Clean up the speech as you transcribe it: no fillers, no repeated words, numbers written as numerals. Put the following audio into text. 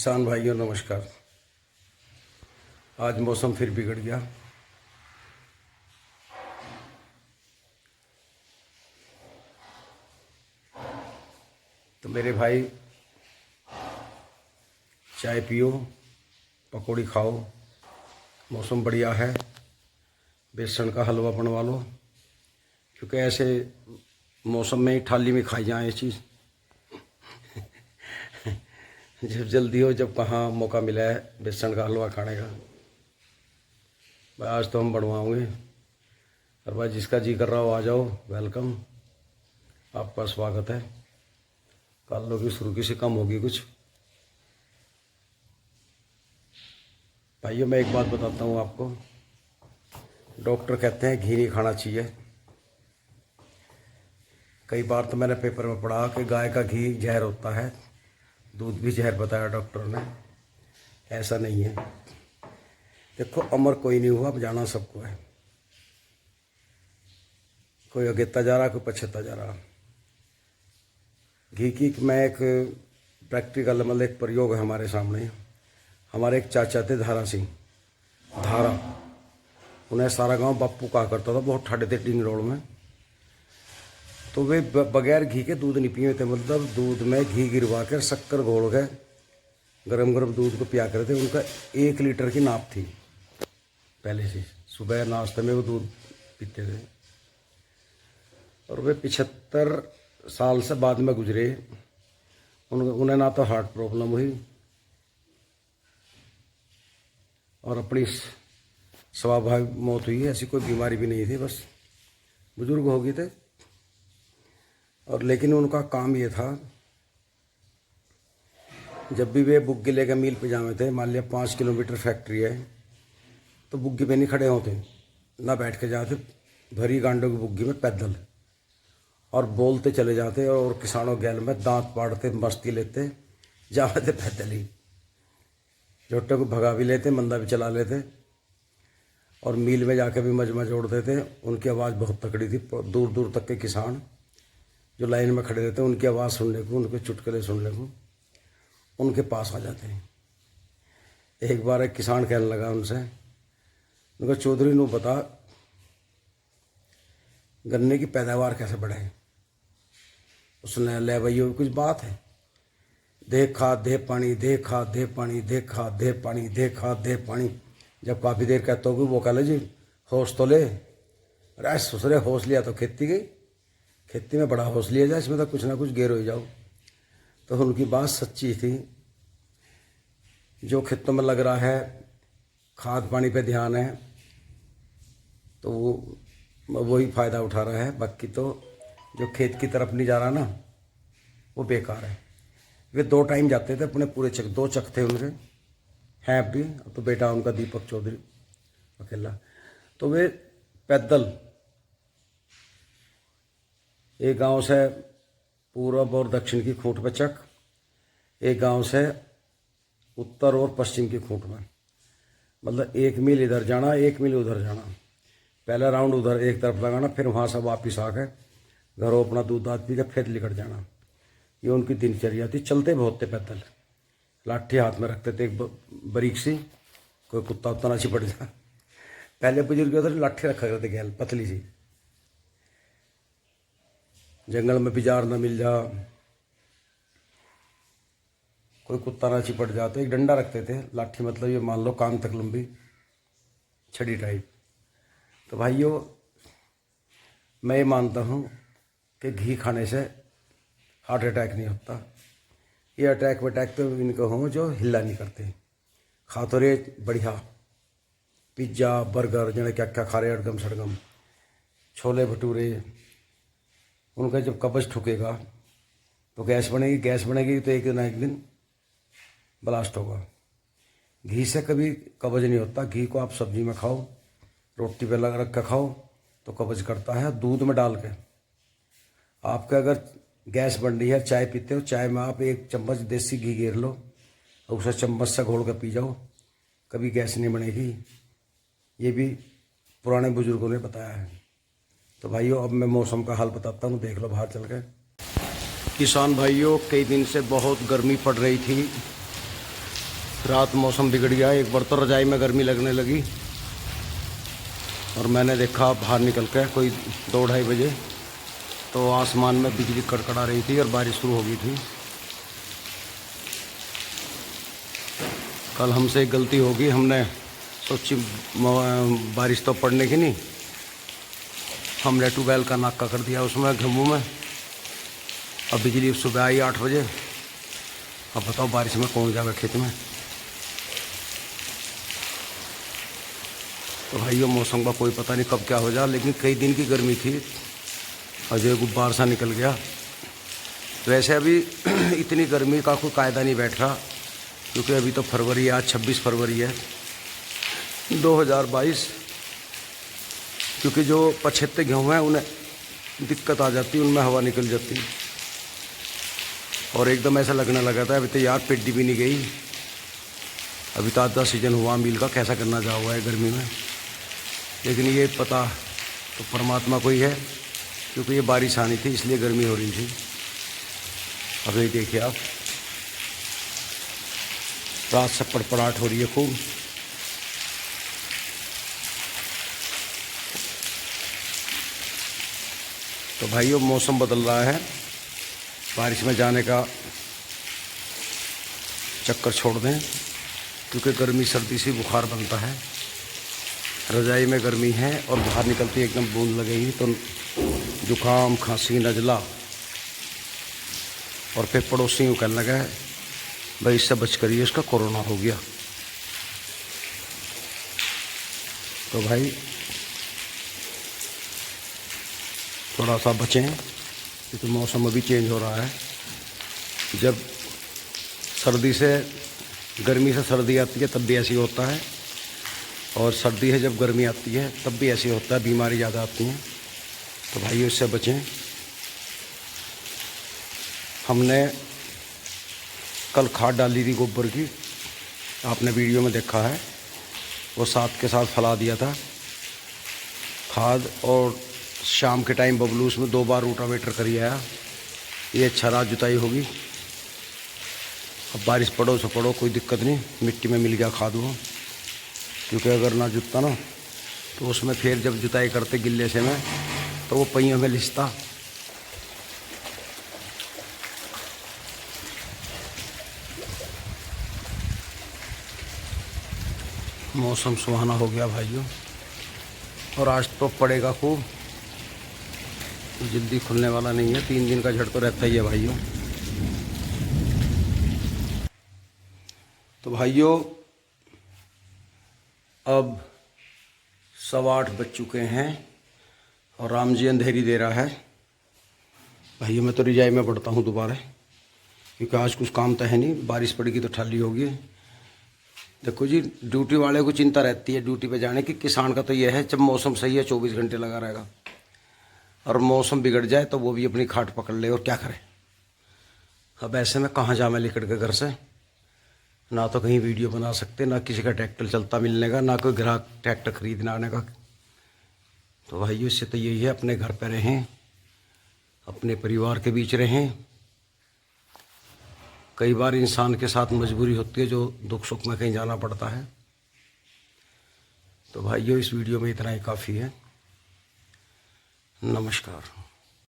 किसान भाइयों नमस्कार। आज मौसम फिर बिगड़ गया। तो मेरे भाई चाय पियो, पकौड़ी खाओ, मौसम बढ़िया है, बेसन का हलवा बनवा लो, क्योंकि ऐसे मौसम में ही थाली में खाई जाए ये चीज़। जब जल्दी हो, जब कहाँ मौका मिला है बेसन का हलवा खाने का। भाई आज तो हम बनवाओगे, और भाई जिसका जी कर रहा हो आ जाओ, वेलकम, आपका स्वागत है। काल लो की शुरू की से कम होगी कुछ। भाइयों मैं एक बात बताता हूँ आपको, डॉक्टर कहते हैं घी नहीं खाना चाहिए। कई बार तो मैंने पेपर में पढ़ा कि गाय का घी जहर होता है, दूध भी जहर बताया डॉक्टर ने। ऐसा नहीं है। देखो अमर कोई नहीं हुआ, अब जाना सबको है। कोई अगेता जा रहा, कोई पछता जा रहा। घी की मैं एक प्रैक्टिकल मतलब एक प्रयोग है हमारे सामने। हमारे एक चाचा थे धारा सिंह, धारा, उन्हें सारा गांव बापू कहा करता था, बहुत ठाडे थे टिंग रोड में। तो वे बगैर घी के दूध नहीं पिए थे, मतलब दूध में घी गिरवा कर शक्कर घोल के गरम गरम दूध को पिया करते थे। उनका 1 लीटर की नाप थी पहले से, सुबह नाश्ते में वो दूध पीते थे। और वे 75 साल से बाद में गुजरे। उन्हें ना तो हार्ट प्रॉब्लम हुई और अपनी स्वाभाविक मौत हुई। ऐसी कोई बीमारी भी नहीं थी, बस बुजुर्ग हो गए थे। और लेकिन उनका काम ये था, जब भी वे बुग्गी लेकर मील पे जाते थे, मान लिया 5 किलोमीटर फैक्ट्री है, तो बुग्गी पे नहीं खड़े होते, ना बैठ के जाते, भरी गांडों की बुग्गी में पैदल, और बोलते चले जाते और किसानों गैल में दांत पाड़ते, मस्ती लेते, जाते पैदल ही। जोटे को भगा भी लेते, मंदा भी चला लेते, और मील में जाकर भी मजमा जोड़ते थे। उनकी आवाज़ बहुत तकड़ी थी। दूर दूर तक के किसान जो लाइन में खड़े रहते, उनकी आवाज़ सुनने को, उनके चुटकुले सुनने को उनके पास आ जाते हैं। एक बार एक किसान कहने लगा उनसे, उनका चौधरी नू बता गन्ने की पैदावार कैसे बढ़े। उसने, ले भैया कुछ बात है, दे खाद दे पानी, दे खाद दे पानी, दे खाद दे पानी, दे खाद दे पानी। जब काफ़ी देर कहता होगी, वो कह लो जी होश तो ले। अरे ससुरे होश लिया तो खेती गई, खेती में बड़ा होश लिया जाए, इसमें तो कुछ ना कुछ गेर हो जाओ। तो उनकी बात सच्ची थी। जो खेतों में लग रहा है, खाद पानी पे ध्यान है, तो वो वही फ़ायदा उठा रहा है। बाकी तो जो खेत की तरफ नहीं जा रहा ना, वो बेकार है। वे 2 टाइम जाते थे अपने पूरे 2 चक थे उनके, हैं अब भी। तो बेटा उनका दीपक चौधरी अकेला। तो वे पैदल एक गांव से पूर्व और दक्षिण की खूंट पे चक, एक गांव से उत्तर और पश्चिम की खूंट में, मतलब 1 मील इधर जाना, 1 मील उधर जाना। पहला राउंड उधर एक तरफ लगाना, फिर वहाँ से वापिस आकर घरों अपना दूध दाद पी के फिर निकट जाना। ये उनकी दिनचर्या थी। चलते बहुत थे पैदल, लाठी हाथ में रखते थे, एक बारीक सी, कोई कुत्ता उत्ता ना चिपट जा। पहले बुजुर्ग उधर लाठी रखा करते गैल, पतली सी, जंगल में बिजार न मिल जा, कोई कुत्ता ना चिपट जा, तो एक डंडा रखते थे, लाठी मतलब ये मान लो कान तक लंबी, छड़ी टाइप। तो भाइयों मैं ये मानता हूँ कि घी खाने से हार्ट अटैक नहीं होता। ये अटैक वटैक तो इनको हों जो हिला नहीं करते। खा तो रे बढ़िया, पिज्ज़ा बर्गर जने क्या क्या खा रहे, अड़गम सड़गम, छोले भटूरे। उनका जब कब्ज ठुकेगा तो गैस बनेगी, गैस बनेगी तो एक ना एक दिन ब्लास्ट होगा। घी से कभी कब्ज नहीं होता। घी को आप सब्जी में खाओ, रोटी पे लगा रख कर खाओ तो कब्ज करता है। दूध में डाल के आपके अगर गैस बन रही है, चाय पीते हो, चाय में आप 1 चम्मच देसी घी घेर लो और उसे चम्मच से घोल कर पी जाओ, कभी गैस नहीं बनेगी। ये भी पुराने बुजुर्गों ने बताया है। तो भाइयों अब मैं मौसम का हाल बताता हूँ, देख लो बाहर चल के। किसान भाइयों कई दिन से बहुत गर्मी पड़ रही थी, रात मौसम बिगड़ गया, एक बार तो रजाई में गर्मी लगने लगी और मैंने देखा बाहर निकल के कोई 2-2:30 बजे तो आसमान में बिजली कड़कड़ा रही थी और बारिश शुरू हो गई थी। कल हमसे एक गलती होगी, हमने सोची बारिश तो पड़ने की नहीं, हमने ट्यूबवेल का नाका कर दिया उसमें घुमू में। अब बिजली सुबह आई 8 बजे। अब बताओ बारिश में कौन जाएगा खेत में। तो भाइयों मौसम का कोई पता नहीं कब क्या हो जाए, लेकिन कई दिन की गर्मी थी और जो गुब्बार सा निकल गया। वैसे अभी इतनी गर्मी का कोई कायदा नहीं बैठ रहा, क्योंकि अभी तो फरवरी है, आज 26 फरवरी है 2022। क्योंकि जो पछेते गेहूँ हैं उन्हें दिक्कत आ जाती, उनमें हवा निकल जाती और एकदम ऐसा लगने लगा था अभी तो यार पेडी भी नहीं गई। अभी तो आधा सीजन हुआ मील का, कैसा करना चाहा हुआ है गर्मी में। लेकिन ये पता तो परमात्मा को ही है, क्योंकि ये बारिश आनी थी इसलिए गर्मी हो रही थी। अब ये देखिए आप, रात से पड़पड़ाहट हो रही है खूब। तो भाइयों मौसम बदल रहा है, बारिश में जाने का चक्कर छोड़ दें, क्योंकि गर्मी सर्दी से बुखार बनता है। रजाई में गर्मी है और बाहर निकलती एकदम बूंद लगेगी तो जुकाम, खांसी, नज़ला और फिर पड़ोसी यूँ कहने लगा भाई इससे बच करिए, इसका कोरोना हो गया। तो भाई थोड़ा सा बचें, क्योंकि मौसम अभी चेंज हो रहा है। जब सर्दी से गर्मी से सर्दी आती है तब भी ऐसी होता है, और सर्दी है जब गर्मी आती है तब भी ऐसी होता है, बीमारी ज़्यादा आती हैं। तो भाइयों इससे बचें। हमने कल खाद डाली थी गोबर की, आपने वीडियो में देखा है, वो साथ के साथ फैला दिया था खाद। और शाम के टाइम बबलूस में 2 बार रोटावेटर करी आया। ये अच्छा रात जुताई होगी। अब बारिश पड़ो से पड़ो कोई दिक्कत नहीं, मिट्टी में मिल गया खाद वो, क्योंकि अगर ना जुतता ना तो उसमें फिर जब जुताई करते गिल्ले से में तो वो पहियों में लिसता। मौसम सुहाना हो गया भाइयों, और आज तो पड़ेगा खूब, जल्दी खुलने वाला नहीं है। 3 दिन का झड़ तो रहता ही है भाइयों। तो भाइयों अब 8:15 बज चुके हैं और राम जी अंधेरी दे रहा है। भाइयों मैं तो रजाई में पड़ता हूँ दोबारा, क्योंकि आज कुछ काम तो है नहीं, बारिश पड़ेगी तो ठंडी होगी। देखो जी, ड्यूटी वाले को चिंता रहती है ड्यूटी पे जाने की। किसान का तो ये है, जब मौसम सही है 24 घंटे लगा रहेगा, और मौसम बिगड़ जाए तो वो भी अपनी खाट पकड़ ले और क्या करे। अब ऐसे में कहाँ जा मैं निकल के घर से, ना तो कहीं वीडियो बना सकते, ना किसी का ट्रैक्टर चलता मिलने का, ना कोई ग्राहक ट्रैक्टर खरीदने आने का। तो भाइयों इससे तो यही है, अपने घर पर रहें, अपने परिवार के बीच रहें। कई बार इंसान के साथ मजबूरी होती है, जो दुख सुख में कहीं जाना पड़ता है। तो भाइयों इस वीडियो में इतना ही काफ़ी है। नमस्कार।